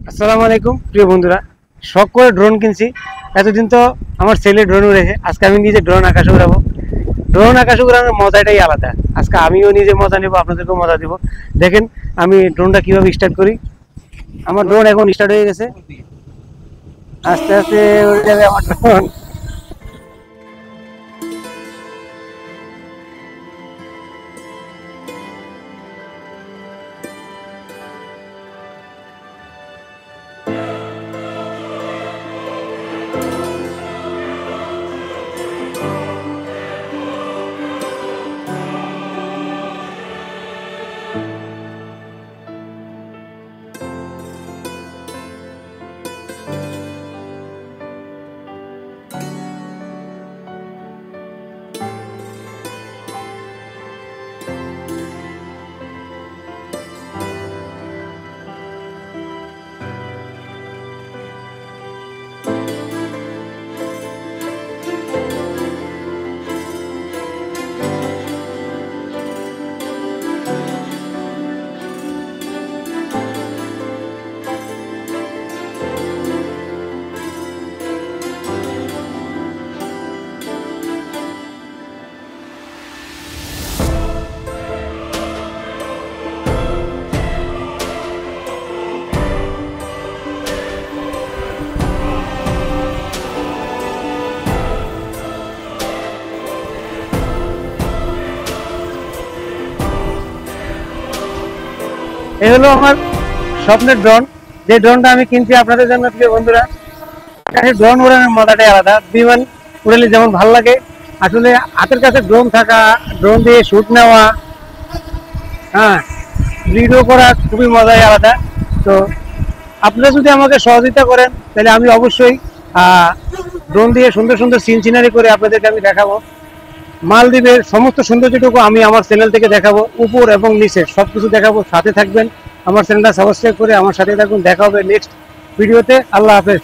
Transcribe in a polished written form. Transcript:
আসসালামু আলাইকুম প্রিয় বন্ধুরা, শখ করে ড্রোন কিনছি। এতদিন তো আমার ছেলে ড্রোন উড়েছে, আজকে আমি নিজে ড্রোন আকাশে উড়াবো। ড্রোন আকাশে উড়ানোর মজাটাই আলাদা। আজকে আমিও নিজে মজা নেবো, আপনাদেরকেও মজা দিব। দেখেন আমি ড্রোনটা কিভাবে স্টার্ট করি। আমার ড্রোন এখন স্টার্ট হয়ে গেছে, আস্তে আস্তে উড়ে যাবে আমার ড্রোন। এই হলো আমার স্বপ্নের ড্রোন, যে ড্রোনটা আমি কিনছি আপনাদের জন্য। প্রিয় বন্ধুরা, ড্রোন উড়ানোর মজাটাই আলাদা। বিমান উড়ালে যেমন ভালো লাগে, আসলে হাতের কাছে ড্রোন থাকা, ড্রোন দিয়ে শুট নেওয়া, হ্যাঁ, ভিডিও করা খুবই মজাই আলাদা। তো আপনারা যদি আমাকে সহযোগিতা করেন তাহলে আমি অবশ্যই ড্রোন দিয়ে সুন্দর সুন্দর সিন সিনারি করে আপনাদেরকে আমি দেখাবো। মালদ্বীপের সমস্ত সৌন্দর্যটুকু আমি আমার চ্যানেল থেকে দেখাবো, উপর এবং নিচে সবকিছু দেখাবো। সাথে থাকবেন, আমার চ্যানেলটা সাবস্ক্রাইব করে আমার সাথে থাকুন। দেখা হবে নেক্সট ভিডিওতে। আল্লাহ হাফেজ।